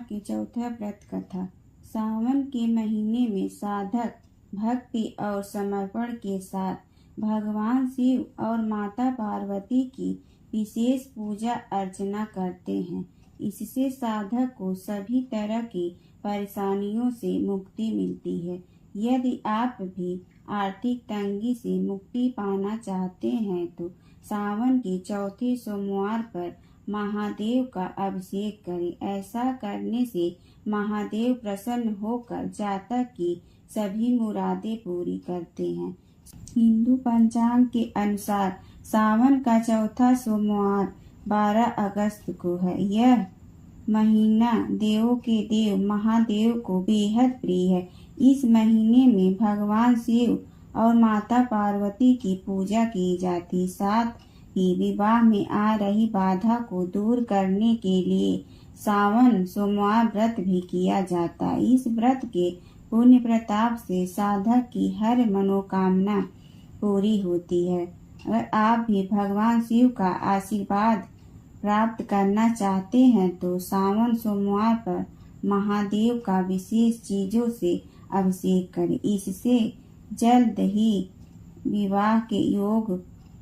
के चौथा व्रत कथा। सावन के महीने में साधक भक्ति और समर्पण के साथ भगवान शिव और माता पार्वती की विशेष पूजा अर्चना करते हैं। इससे साधक को सभी तरह की परेशानियों से मुक्ति मिलती है। यदि आप भी आर्थिक तंगी से मुक्ति पाना चाहते हैं तो सावन के चौथे सोमवार पर महादेव का अभिषेक करें। ऐसा करने से महादेव प्रसन्न होकर जातक की सभी मुरादें पूरी करते हैं। हिंदू पंचांग के अनुसार सावन का चौथा सोमवार 12 अगस्त को है। यह महीना देवों के देव महादेव को बेहद प्रिय है। इस महीने में भगवान शिव और माता पार्वती की पूजा की जाती। साथ ही विवाह में आ रही बाधा को दूर करने के लिए सावन सोमवार व्रत भी किया जाता है। इस व्रत के पुण्य प्रताप से साधक की हर मनोकामना पूरी होती है। अगर आप भी भगवान शिव का आशीर्वाद प्राप्त करना चाहते हैं तो सावन सोमवार पर महादेव का विशेष चीजों से अभिषेक करें। इससे जल्द ही विवाह के योग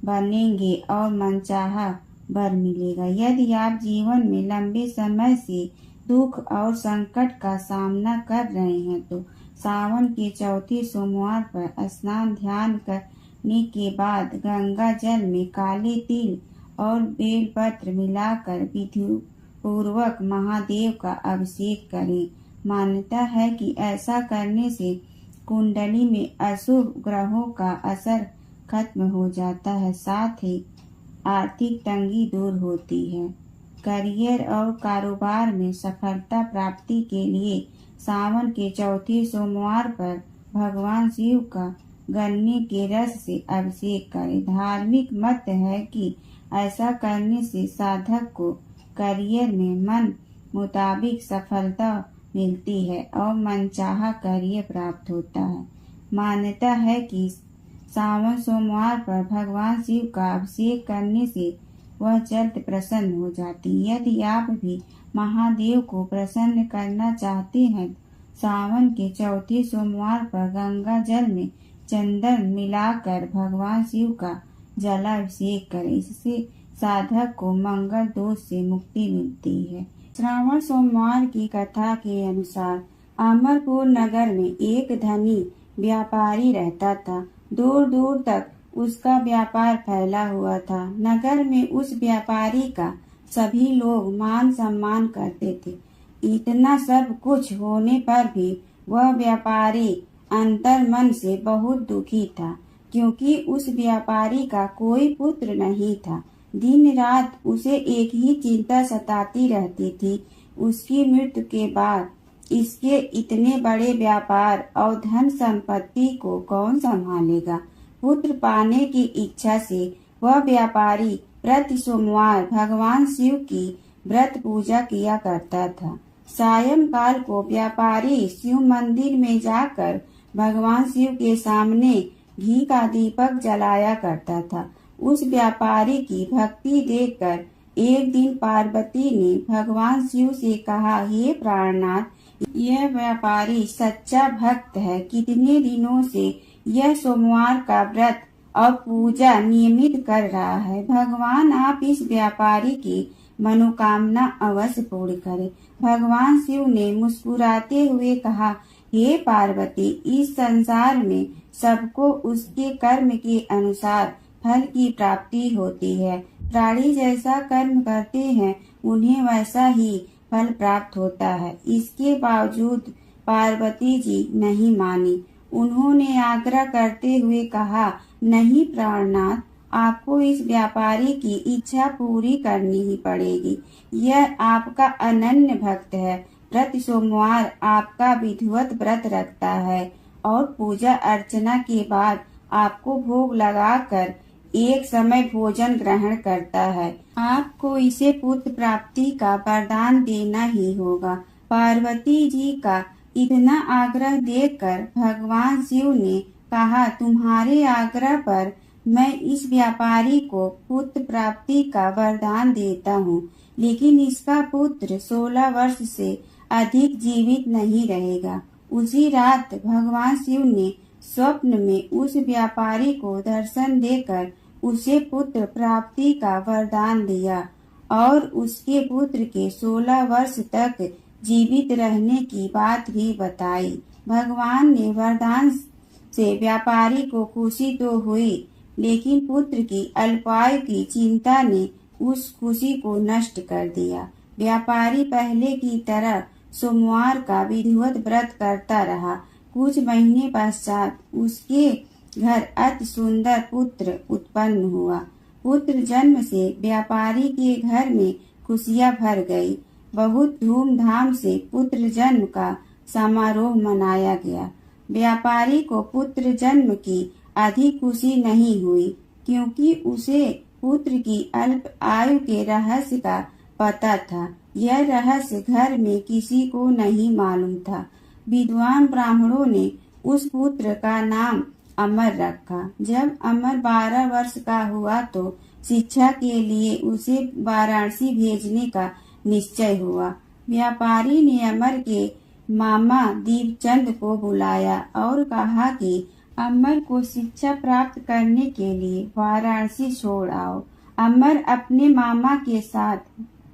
बनेंगे और मनचाहा वर मिलेगा। यदि आप जीवन में लंबे समय से दुख और संकट का सामना कर रहे हैं तो सावन के चौथे सोमवार पर स्नान ध्यान करने के बाद गंगा जल में काले तिल और बेलपत्र मिलाकर विधि पूर्वक महादेव का अभिषेक करें। मान्यता है कि ऐसा करने से कुंडली में अशुभ ग्रहों का असर खत्म हो जाता है। साथ ही आर्थिक तंगी दूर होती है। करियर और कारोबार में सफलता प्राप्ति के लिए सावन के चौथे सोमवार पर भगवान शिव का गन्ने के रस से अभिषेक करें। धार्मिक मत है कि ऐसा करने से साधक को करियर में मन मुताबिक सफलता मिलती है और मनचाहा करियर प्राप्त होता है। मान्यता है कि सावन सोमवार पर भगवान शिव का अभिषेक करने से वह जल्द प्रसन्न हो जाती। यदि आप भी महादेव को प्रसन्न करना चाहते हैं सावन के चौथे सोमवार पर गंगा जल में चंदन मिलाकर भगवान शिव का जलाभिषेक करें। इससे साधक को मंगल दोष से मुक्ति मिलती है। श्रावण सोमवार की कथा के अनुसार अमरपुर नगर में एक धनी व्यापारी रहता था। दूर दूर तक उसका व्यापार फैला हुआ था। नगर में उस व्यापारी का सभी लोग मान सम्मान करते थे। इतना सब कुछ होने पर भी वह व्यापारी अंतर मन से बहुत दुखी था, क्योंकि उस व्यापारी का कोई पुत्र नहीं था। दिन रात उसे एक ही चिंता सताती रहती थी, उसकी मृत्यु के बाद इसके इतने बड़े व्यापार और धन संपत्ति को कौन संभालेगा। पुत्र पाने की इच्छा से वह व्यापारी प्रति सोमवार भगवान शिव की व्रत पूजा किया करता था। सायंकाल को व्यापारी शिव मंदिर में जाकर भगवान शिव के सामने घी का दीपक जलाया करता था। उस व्यापारी की भक्ति देखकर एक दिन पार्वती ने भगवान शिव से कहा, हे प्राणनाथ, यह व्यापारी सच्चा भक्त है। कितने दिनों से यह सोमवार का व्रत और पूजा नियमित कर रहा है। भगवान आप इस व्यापारी की मनोकामना अवश्य पूर्ण करें। भगवान शिव ने मुस्कुराते हुए कहा, हे पार्वती, इस संसार में सबको उसके कर्म के अनुसार फल की प्राप्ति होती है। प्राणी जैसा कर्म करते हैं उन्हें वैसा ही फल प्राप्त होता है। इसके बावजूद पार्वती जी नहीं मानी। उन्होंने आग्रह करते हुए कहा, नहीं प्राणनाथ, आपको इस व्यापारी की इच्छा पूरी करनी ही पड़ेगी। यह आपका अनन्य भक्त है। प्रति सोमवार आपका विधिवत व्रत रखता है और पूजा अर्चना के बाद आपको भोग लगाकर एक समय भोजन ग्रहण करता है। आपको इसे पुत्र प्राप्ति का वरदान देना ही होगा। पार्वती जी का इतना आग्रह देखकर भगवान शिव ने कहा, तुम्हारे आग्रह पर मैं इस व्यापारी को पुत्र प्राप्ति का वरदान देता हूँ, लेकिन इसका पुत्र 16 वर्ष से अधिक जीवित नहीं रहेगा। उसी रात भगवान शिव ने स्वप्न में उस व्यापारी को दर्शन देकर उसे पुत्र प्राप्ति का वरदान दिया और उसके पुत्र के 16 वर्ष तक जीवित रहने की बात भी बताई। भगवान ने वरदान से व्यापारी को खुशी तो हुई, लेकिन पुत्र की अल्पायु की चिंता ने उस खुशी को नष्ट कर दिया। व्यापारी पहले की तरह सोमवार का विधिवत व्रत करता रहा। कुछ महीने पश्चात उसके घर अति सुंदर पुत्र उत्पन्न हुआ। पुत्र जन्म से व्यापारी के घर में खुशियां भर गई। बहुत धूमधाम से पुत्र जन्म का समारोह मनाया गया। व्यापारी को पुत्र जन्म की अधिक खुशी नहीं हुई, क्योंकि उसे पुत्र की अल्प आयु के रहस्य का पता था। यह रहस्य घर में किसी को नहीं मालूम था। विद्वान ब्राह्मणों ने उस पुत्र का नाम अमर रखा। जब अमर 12 वर्ष का हुआ तो शिक्षा के लिए उसे वाराणसी भेजने का निश्चय हुआ। व्यापारी ने अमर के मामा दीपचंद को बुलाया और कहा कि अमर को शिक्षा प्राप्त करने के लिए वाराणसी छोड़ आओ। अमर अपने मामा के साथ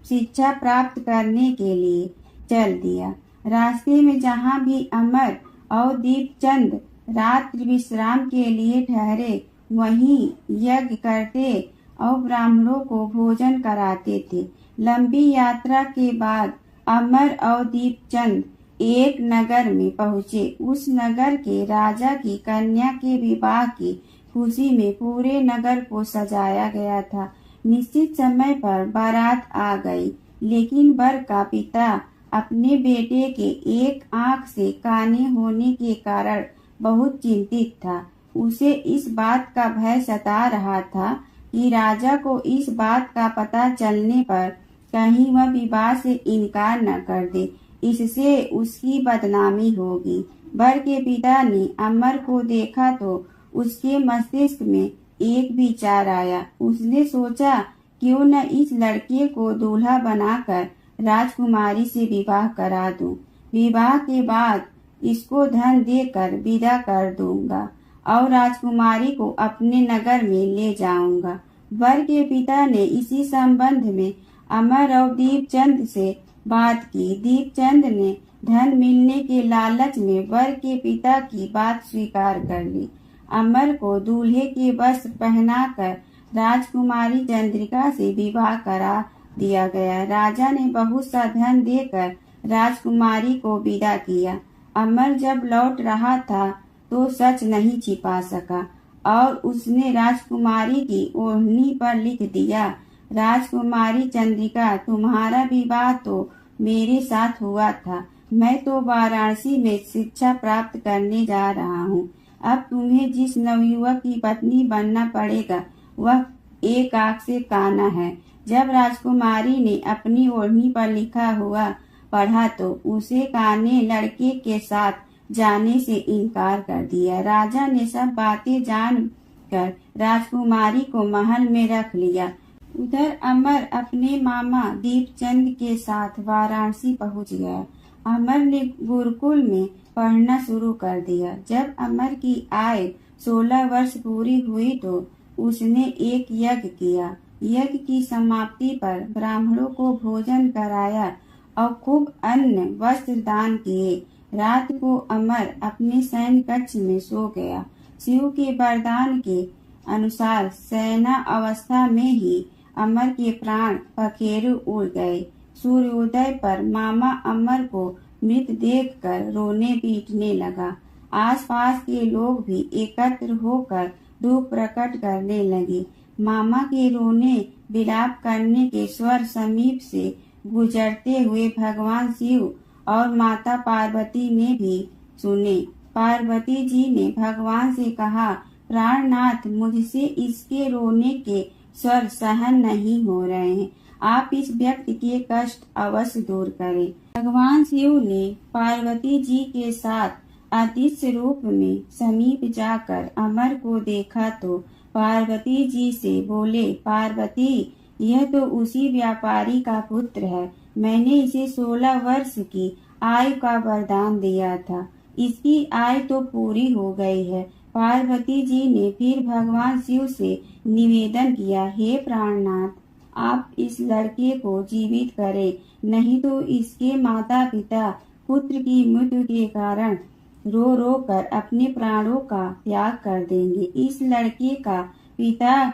शिक्षा प्राप्त करने के लिए चल दिया। रास्ते में जहाँ भी अमर और दीपचंद रात्रि विश्राम के लिए ठहरे, वहीं यज्ञ करते और ब्राह्मणों को भोजन कराते थे। लंबी यात्रा के बाद अमर और दीपचंद एक नगर में पहुँचे। उस नगर के राजा की कन्या के विवाह की खुशी में पूरे नगर को सजाया गया था। निश्चित समय पर बारात आ गई, लेकिन वर का पिता अपने बेटे के एक आंख से काने होने के कारण बहुत चिंतित था। उसे इस बात का भय सता रहा था कि राजा को इस बात का पता चलने पर कहीं वह विवाह से इनकार न कर दे, इससे उसकी बदनामी होगी। वर के पिता ने अमर को देखा तो उसके मस्तिष्क में एक विचार आया। उसने सोचा, क्यों न इस लड़के को दूल्हा बनाकर राजकुमारी से विवाह करा दूं। विवाह के बाद इसको धन देकर विदा कर दूंगा और राजकुमारी को अपने नगर में ले जाऊंगा। वर के पिता ने इसी संबंध में अमर और दीपचंद से बात की। दीपचंद ने धन मिलने के लालच में वर के पिता की बात स्वीकार कर ली। अमर को दूल्हे के वस्त्र पहनाकर राजकुमारी चंद्रिका से विवाह करा दिया गया। राजा ने बहुत सा धन देकर राजकुमारी को विदा किया। अमर जब लौट रहा था तो सच नहीं छिपा सका और उसने राजकुमारी की ओढ़नी पर लिख दिया, राजकुमारी चंद्रिका, तुम्हारा विवाह तो मेरे साथ हुआ था। मैं तो वाराणसी में शिक्षा प्राप्त करने जा रहा हूँ। अब तुम्हें जिस नवयुवक की पत्नी बनना पड़ेगा वह एक आंख से काना है। जब राजकुमारी ने अपनी ओढ़नी पर लिखा हुआ पढ़ा तो उसे काने लड़के के साथ जाने से इनकार कर दिया। राजा ने सब बातें जानकर राजकुमारी को महल में रख लिया। उधर अमर अपने मामा दीपचंद के साथ वाराणसी पहुंच गया। अमर ने गुरुकुल में पढ़ना शुरू कर दिया। जब अमर की आयु 16 वर्ष पूरी हुई तो उसने एक यज्ञ किया। यज्ञ की समाप्ति पर ब्राह्मणों को भोजन कराया और खूब अन्न वस्त्र दान किए। रात को अमर अपने शयन कक्ष में सो गया। शिव के वरदान के अनुसार शयना अवस्था में ही अमर के प्राण पखेरु उड़ गए। सूर्योदय पर मामा अमर को मृत देखकर रोने पीटने लगा। आसपास के लोग भी एकत्र होकर दुख प्रकट करने लगे। मामा के रोने विलाप करने के स्वर समीप से गुजरते हुए भगवान शिव और माता पार्वती ने भी सुने। पार्वती जी ने भगवान से कहा, प्राणनाथ, मुझसे इसके रोने के स्वर सहन नहीं हो रहे हैं। आप इस व्यक्ति के कष्ट अवश्य दूर करें। भगवान शिव ने पार्वती जी के साथ अदृश्य रूप में समीप जाकर अमर को देखा तो पार्वती जी से बोले, पार्वती, यह तो उसी व्यापारी का पुत्र है। मैंने इसे 16 वर्ष की आयु का वरदान दिया था। इसकी आयु तो पूरी हो गई है। पार्वती जी ने फिर भगवान शिव से निवेदन किया, हे प्राणनाथ, आप इस लड़के को जीवित करें, नहीं तो इसके माता पिता पुत्र की मृत्यु के कारण रो रो कर अपने प्राणों का त्याग कर देंगे। इस लड़के का पिता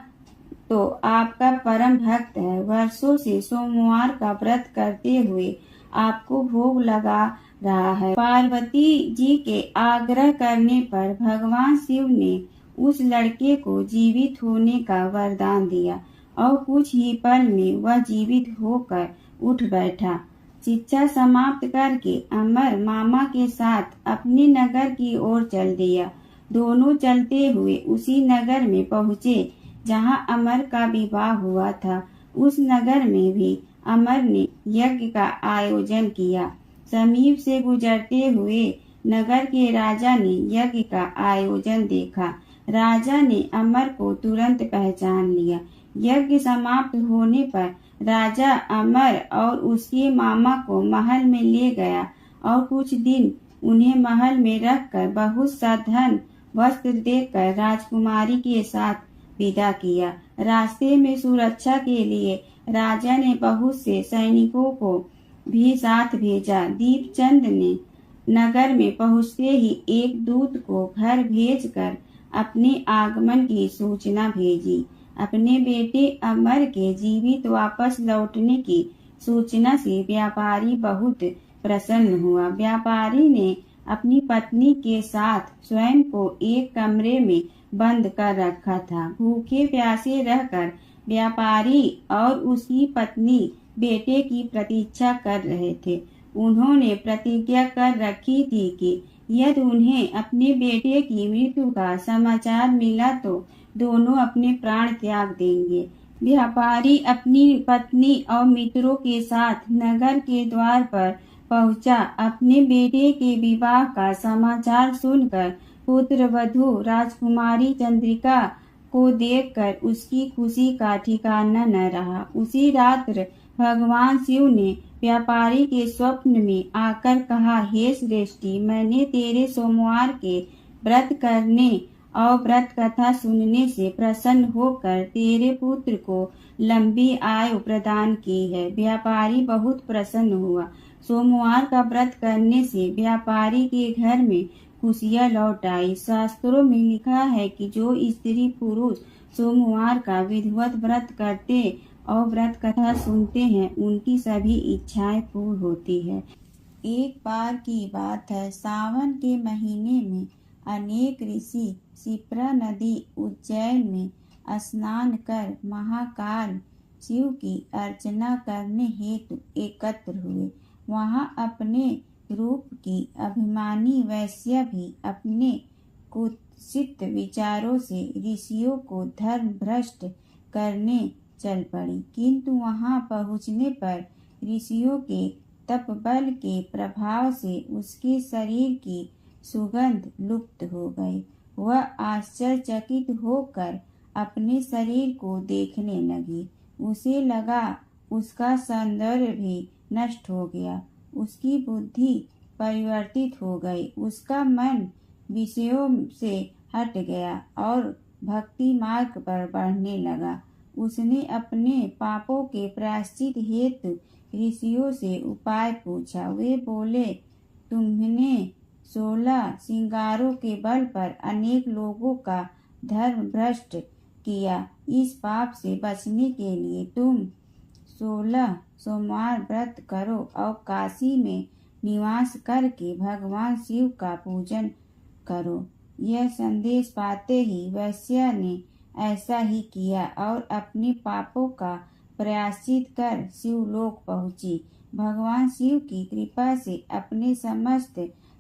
तो आपका परम भक्त है। वर्षों से सोमवार का व्रत करते हुए आपको भोग लगा रहा है। पार्वती जी के आग्रह करने पर भगवान शिव ने उस लड़के को जीवित होने का वरदान दिया और कुछ ही पल में वह जीवित होकर उठ बैठा। शिक्षा समाप्त करके अमर मामा के साथ अपने नगर की ओर चल दिया। दोनों चलते हुए उसी नगर में पहुँचे जहाँ अमर का विवाह हुआ था। उस नगर में भी अमर ने यज्ञ का आयोजन किया। समीप से गुजरते हुए नगर के राजा ने यज्ञ का आयोजन देखा। राजा ने अमर को तुरंत पहचान लिया। यज्ञ समाप्त होने पर राजा अमर और उसके मामा को महल में ले गया और कुछ दिन उन्हें महल में रखकर बहुत सा धन वस्त्र देकर राजकुमारी के साथ विदा किया। रास्ते में सुरक्षा के लिए राजा ने बहुत से सैनिकों को भी साथ भेजा। दीपचंद ने नगर में पहुंचते ही एक दूत को घर भेजकर अपने आगमन की सूचना भेजी। अपने बेटे अमर के जीवित वापस लौटने की सूचना से व्यापारी बहुत प्रसन्न हुआ। व्यापारी ने अपनी पत्नी के साथ स्वयं को एक कमरे में बंद कर रखा था। भूखे प्यासे रहकर व्यापारी और उसकी पत्नी बेटे की प्रतीक्षा कर रहे थे। उन्होंने प्रतिज्ञा कर रखी थी कि यदि उन्हें अपने बेटे की मृत्यु का समाचार मिला तो दोनों अपने प्राण त्याग देंगे। व्यापारी अपनी पत्नी और मित्रों के साथ नगर के द्वार पर पहुंचा। अपने बेटे के विवाह का समाचार सुनकर पुत्र वधू राजकुमारी चंद्रिका को देखकर उसकी खुशी का ठिकाना न रहा। उसी रात्र भगवान शिव ने व्यापारी के स्वप्न में आकर कहा, हे श्रेष्ठी, मैंने तेरे सोमवार के व्रत करने और व्रत कथा सुनने से प्रसन्न होकर तेरे पुत्र को लंबी आयु प्रदान की है। व्यापारी बहुत प्रसन्न हुआ। सोमवार का व्रत करने से व्यापारी के घर में खुशियाँ लौट आई। शास्त्रों में लिखा है कि जो स्त्री पुरुष सोमवार का विधिवत व्रत करते और व्रत कथा सुनते हैं उनकी सभी इच्छाएं पूर्ण होती है। एक बार की बात है, सावन के महीने में अनेक ऋषि शिप्रा नदी उज्जैन में स्नान कर महाकाल शिव की अर्चना करने हेतु एकत्र हुए। वहां अपने रूप की अभिमानी वैश्या भी अपने कुत्सित विचारों से ऋषियों को धर्म भ्रष्ट करने चल पड़ी। किंतु वहां पहुंचने पर ऋषियों के तपबल के प्रभाव से उसके शरीर की सुगंध लुप्त हो गई। वह आश्चर्यचकित होकर अपने शरीर को देखने लगी। उसे लगा उसका सौंदर्य भी नष्ट हो गया। उसकी बुद्धि परिवर्तित हो गई। उसका मन विषयों से हट गया और भक्ति मार्ग पर बढ़ने लगा। उसने अपने पापों के प्रायश्चित हेतु ऋषियों से उपाय पूछा। वे बोले, तुमने 16 श्रृंगारों के बल पर अनेक लोगों का धर्म भ्रष्ट किया। इस पाप से बचने के लिए तुम 16 सोमवार व्रत करो और काशी में निवास करके भगवान शिव का पूजन करो। यह संदेश पाते ही वैश्या ने ऐसा ही किया और अपने पापों का प्रायश्चित कर शिवलोक पहुंची। भगवान शिव की कृपा से अपने समस्त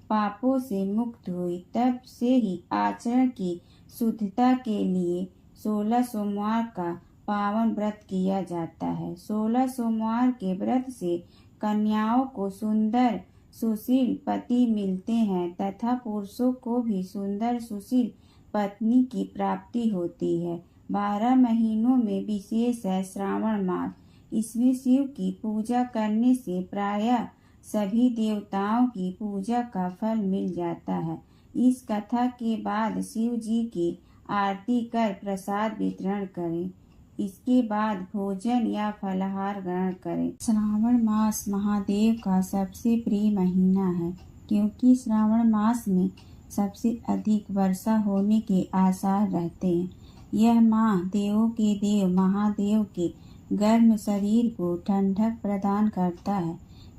पापों से मुक्त हुई। तब से ही आचरण की शुद्धता के लिए 16 सोमवार का पावन व्रत किया जाता है। 16 सोमवार के व्रत से कन्याओं को सुंदर सुशील पति मिलते हैं तथा पुरुषों को भी सुंदर सुशील पत्नी की प्राप्ति होती है। 12 महीनों में विशेष है श्रावण मास। इसमें शिव की पूजा करने से प्रायः सभी देवताओं की पूजा का फल मिल जाता है। इस कथा के बाद शिव जी की आरती कर प्रसाद वितरण करें। इसके बाद भोजन या फलाहार ग्रहण करें। श्रावण मास महादेव का सबसे प्रिय महीना है, क्योंकि श्रावण मास में सबसे अधिक वर्षा होने के आसार रहते हैं। यह माह देवों के देव महादेव के गर्म शरीर को ठंडक प्रदान करता है।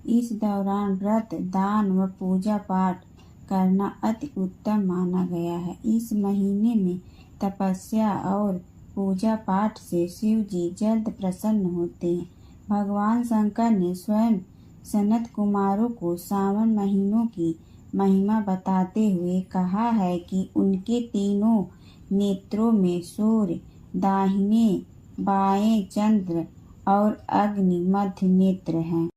इस दौरान व्रत, दान व पूजा पाठ करना अति उत्तम माना गया है। इस महीने में तपस्या और पूजा पाठ से शिव जी जल्द प्रसन्न होते हैं। भगवान शंकर ने स्वयं सनत कुमारों को सावन महीनों की महिमा बताते हुए कहा है कि उनके तीनों नेत्रों में सूर्य, दाहिने बाएं चंद्र और अग्नि मध्य नेत्र हैं।